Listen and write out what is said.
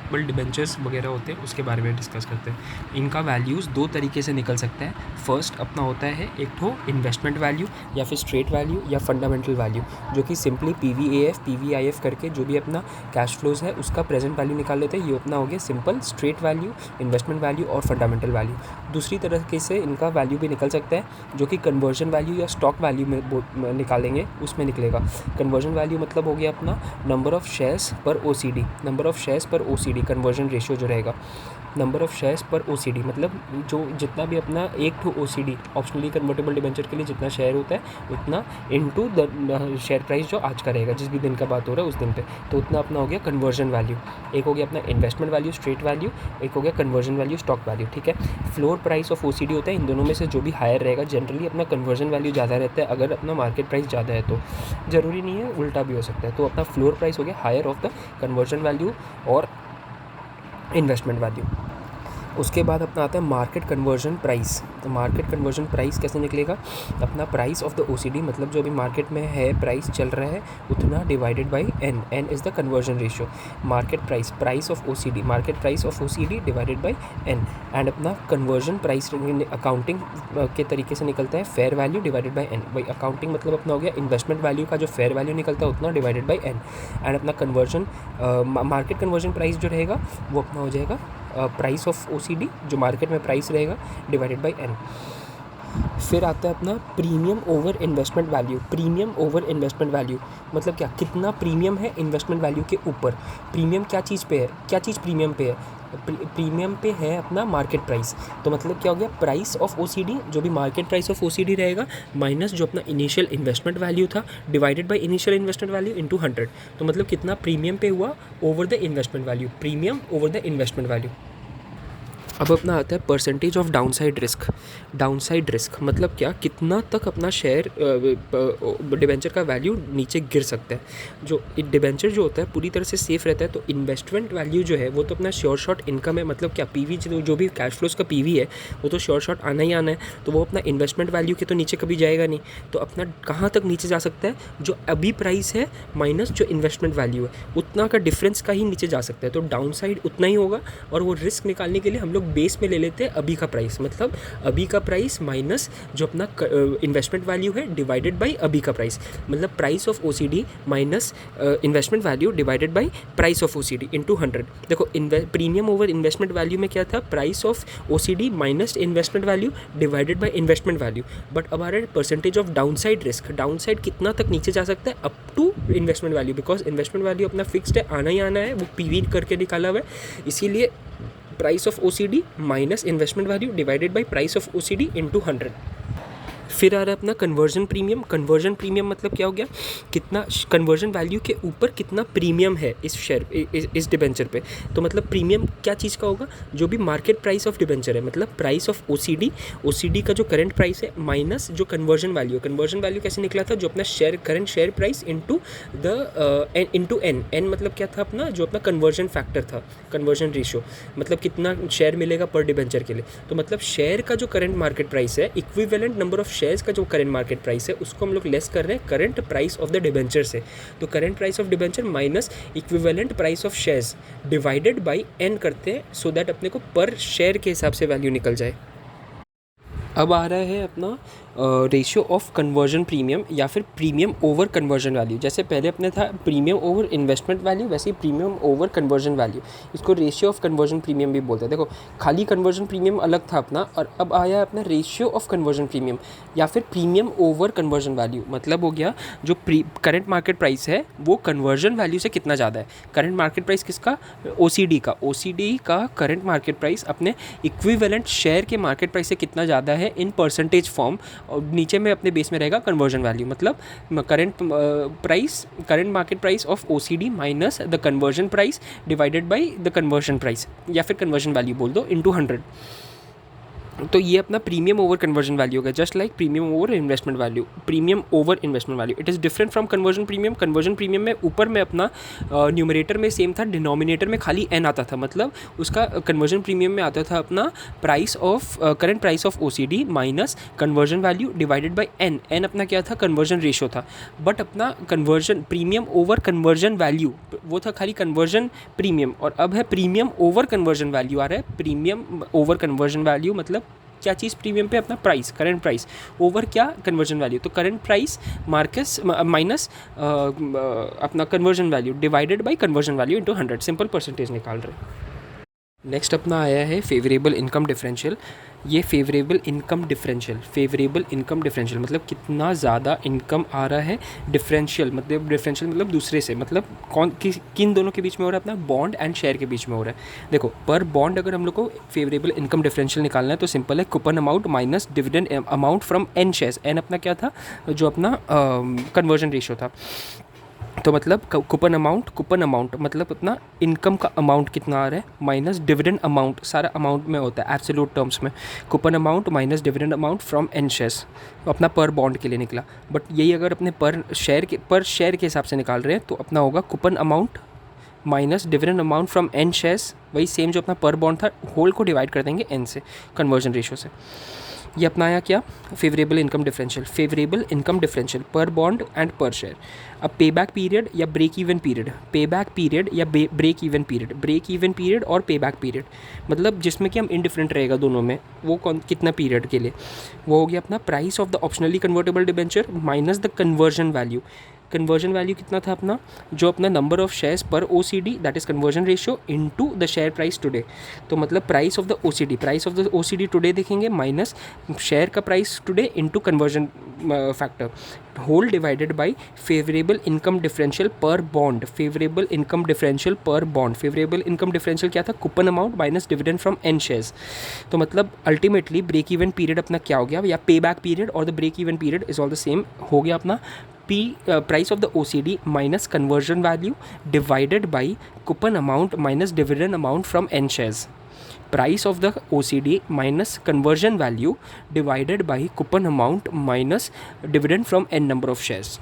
Convertible debentures वगैरह होते हैं उसके बारे में डिस्कस करते हैं। इनका वैल्यूज़ दो तरीके से निकल सकता है। फर्स्ट अपना होता है एक तो इन्वेस्टमेंट वैल्यू या फिर स्ट्रेट वैल्यू या फंडामेंटल वैल्यू, जो कि सिंपली PVAF PVIF करके जो भी अपना कैश फ्लोज है उसका प्रेजेंट वैल्यू निकाल लेते हैं। ये अपना हो गया simple straight value, investment value और फंडामेंटल वैल्यू। दूसरी तरीके से इनका वैल्यू भी निकल सकता है जो कि कन्वर्जन वैल्यू या स्टॉक वैल्यू में निकालेंगे, उसमें निकलेगा। कन्वर्जन वैल्यू मतलब हो गया अपना number of shares per OCD, number of shares per OCD conversion ratio जो रहेगा। Number of shares per OCD मतलब जो जितना भी अपना एक टू OCD ऑप्शनली कन्वर्टेबल डिबेंचर के लिए जितना शेयर होता है उतना इनटू द शेयर प्राइस जो आज का रहेगा, जिस भी दिन का बात हो रहा है उस दिन पे, तो उतना अपना हो गया कन्वर्जन वैल्यू। एक हो गया अपना इन्वेस्टमेंट वैल्यू स्ट्रेट वैल्यू, एक हो गया कन्वर्जन वैल्यू स्टॉक वैल्यू। ठीक है, फ्लोर प्राइस ऑफ OCD होता है, इन दोनों में से जो भी हायर रहेगा जनरली अपना कन्वर्जन वैल्यू ज़्यादा रहता है अगर अपना मार्केट प्राइस ज़्यादा है तो, ज़रूरी नहीं है उल्टा भी हो सकता है। तो अपना फ्लोर प्राइस हो गया higher of the conversion value और इन्वेस्टमेंट वैल्यू। उसके बाद अपना आता है मार्केट कन्वर्जन प्राइस। तो मार्केट कन्वर्जन प्राइस कैसे निकलेगा, अपना प्राइस ऑफ द OCD मतलब जो अभी मार्केट में है प्राइस चल रहा है उतना divided by n, n is the conversion ratio. Market price, price of OCD, market price of OCD divided by n। And अपना कन्वर्जन प्राइस अकाउंटिंग के तरीके से निकलता है fair value divided by n। भाई अकाउंटिंग मतलब अपना हो गया इन्वेस्टमेंट वैल्यू का जो फेयर वैल्यू निकलता है उतना डिवाइडेड बाई n। एंड अपना कन्वर्जन मार्केट कन्वर्जन प्राइस जो रहेगा वो अपना हो जाएगा प्राइस ऑफ OCD जो मार्केट में प्राइस रहेगा डिवाइडेड बाई n। फिर आता है अपना premium over investment value. Premium over investment value मतलब क्या, कितना प्रीमियम है इन्वेस्टमेंट वैल्यू के ऊपर। प्रीमियम क्या चीज़ पे है, क्या चीज़ प्रीमियम पे है, प्रीमियम पे है अपना मार्केट प्राइस। तो मतलब क्या हो गया, प्राइस ऑफ OCD जो भी मार्केट प्राइस ऑफ OCD रहेगा माइनस जो अपना इनिशियल इन्वेस्टमेंट वैल्यू था divided by initial investment value into 100। तो मतलब कितना प्रीमियम पे हुआ over the investment value, premium over the investment value. अब अपना आता है percentage of downside risk. Downside risk मतलब क्या, कितना तक अपना शेयर डिबेंचर का वैल्यू नीचे गिर सकता है। जो डिबेंचर जो होता है पूरी तरह से सेफ रहता है, तो इन्वेस्टमेंट वैल्यू जो है वो तो अपना श्योर शॉट इनकम है, मतलब क्या PV जो भी कैश फ्लोज का PV है वो तो श्योर शॉट आना ही आना है, तो वो अपना इन्वेस्टमेंट वैल्यू के तो नीचे कभी जाएगा नहीं। तो अपना कहाँ तक नीचे जा सकता है, जो अभी प्राइस है माइनस जो इन्वेस्टमेंट वैल्यू है उतना का डिफरेंस का ही नीचे जा सकता है। तो डाउन साइड उतना ही होगा, और वो रिस्क निकालने के लिए हम लोग बेस में ले लेते हैं अभी का प्राइस, मतलब अभी का प्राइस माइनस जो अपना इन्वेस्टमेंट वैल्यू है डिवाइडेड बाय अभी का प्राइस, मतलब price of OCD minus investment value divided by price of OCD into 100। देखो प्रीमियम ओवर इन्वेस्टमेंट वैल्यू में क्या था, price of OCD minus investment value divided by investment value. But अब आ रहा है percentage of downside risk. Downside कितना तक नीचे जा सकता है, up to investment value, because investment value अपना फिक्स्ड है, आना ही आना है, वो PV करके निकाला हुआ है। इसीलिए price of OCD minus investment value divided by price of OCD into 100। फिर आ रहा है अपना कन्वर्जन प्रीमियम। कन्वर्जन प्रीमियम मतलब क्या हो गया, कितना कन्वर्जन वैल्यू के ऊपर कितना प्रीमियम है इस शेयर इस डिबेंचर पे। तो मतलब प्रीमियम क्या चीज़ का होगा, जो भी मार्केट प्राइस ऑफ डिबेंचर है, मतलब प्राइस ऑफ OCD का जो करंट प्राइस है माइनस जो कन्वर्जन वैल्यू है। कन्वर्जन वैल्यू कैसे निकला था, जो अपना share current share price into the into n मतलब क्या था अपना, जो अपना कन्वर्जन फैक्टर था, कन्वर्जन रेशियो, मतलब कितना शेयर मिलेगा पर डिबेंचर के लिए। तो मतलब शेयर का जो करंट मार्केट प्राइस है इक्विवेलेंट नंबर ऑफ शेयर्स का जो करंट मार्केट प्राइस है उसको हम लोग लेस कर रहे हैं current price of the debenture से। तो current price of debenture minus equivalent price of shares divided by n करते हैं, सो दैट अपने को पर शेयर के हिसाब से वैल्यू निकल जाए। अब आ रहा है अपना रेशियो ऑफ कन्वर्जन प्रीमियम या फिर प्रीमियम ओवर कन्वर्जन वैल्यू। जैसे पहले अपने था प्रीमियम ओवर इन्वेस्टमेंट वैल्यू, वैसे ही प्रीमियम ओवर कन्वर्जन वैल्यू, इसको रेशियो ऑफ कन्वर्जन प्रीमियम भी बोलते हैं। देखो खाली कन्वर्जन प्रीमियम अलग था अपना, और अब आया अपना रेशियो ऑफ कन्वर्जन प्रीमियम या फिर प्रीमियम ओवर कन्वर्जन वैल्यू। मतलब हो गया जो करंट मार्केट प्राइस है वो कन्वर्जन वैल्यू से कितना ज़्यादा है। करंट मार्केट प्राइस किसका, OCD का करंट मार्केट प्राइस अपने इक्विवेलेंट शेयर के मार्केट प्राइस से कितना ज़्यादा है इन परसेंटेज फॉर्म, और नीचे में अपने बेस में रहेगा कन्वर्जन वैल्यू, मतलब current market price of OCD minus the conversion price divided by the conversion price, या फिर कन्वर्जन वैल्यू बोल दो, इनटू 100। तो ये अपना प्रीमियम ओवर कन्वर्जन वैल्यू होगा, just like premium over investment value, premium over investment value. It is different from conversion premium. Conversion premium में ऊपर में अपना न्यूमरेटर में सेम था, डिनोमिनेटर में खाली एन आता था, मतलब उसका कन्वर्जन प्रीमियम में आता था अपना price of current price of OCD minus conversion value divided by n. N अपना क्या था, कन्वर्जन रेशियो था। बट अपना conversion premium over conversion value वो था खाली कन्वर्जन प्रीमियम, और अब है प्रीमियम ओवर कन्वर्जन वैल्यू आ रहा है। प्रीमियम ओवर कन्वर्जन वैल्यू मतलब क्या चीज़, प्रीमियम पे अपना प्राइस, करंट प्राइस, ओवर क्या, कन्वर्जन वैल्यू। तो करंट प्राइस मार्कस माइनस अपना conversion value divided bye conversion value into 100, simple percentage निकाल रहे हैं। नेक्स्ट अपना आया है फेवरेबल इनकम डिफरेंशियल। ये फेवरेबल इनकम डिफरेंशियल मतलब कितना ज़्यादा इनकम आ रहा है, डिफरेंशियल मतलब दूसरे से, मतलब किन दोनों के बीच में हो रहा है, अपना बॉन्ड एंड शेयर के बीच में हो रहा है। देखो पर बॉन्ड अगर हम लोग को फेवरेबल इनकम डिफरेंशियल निकालना है तो सिंपल है, coupon amount minus dividend amount from n shares. N अपना क्या था, जो अपना कन्वर्जन रेशियो था। तो मतलब कूपन अमाउंट मतलब अपना इनकम का अमाउंट कितना आ रहा है माइनस डिविडेंड अमाउंट, सारा अमाउंट में होता है एब्सोल्यूट टर्म्स में। Coupon amount minus dividend amount from n shares, अपना पर बॉन्ड के लिए निकला। बट यही अगर अपने पर शेयर के हिसाब से निकाल रहे हैं तो अपना होगा coupon amount minus dividend amount from n shares, वही सेम जो अपना पर बॉन्ड था, होल को डिवाइड कर देंगे एन से, कन्वर्जन रेशियो से। ये अपना आया क्या, favourable income differential per bond and per share. अब पे बैक पीरियड या break even period, break even period और पे बैक पीरियड, मतलब जिसमें कि हम इंडिफरेंट रहेगा दोनों में, वो कितना पीरियड के लिए, वो हो गया अपना price of the optionally convertible debenture minus the conversion value कितना था अपना, जो अपना number of shares per OCD that is conversion ratio into the share price today. तो मतलब price of the OCD today देखेंगे माइनस शेयर का price today into conversion factor, whole divided by favourable income differential per bond. Favourable income differential क्या था, coupon amount minus dividend from n shares. तो मतलब ultimately break even period अपना क्या हो गया, या पे बैक पीरियड और the break even period is all the same, हो गया अपना price of the OCD minus conversion value divided by coupon amount minus dividend amount from n shares. Price of the OCD minus conversion value divided by coupon amount minus dividend from n number of shares.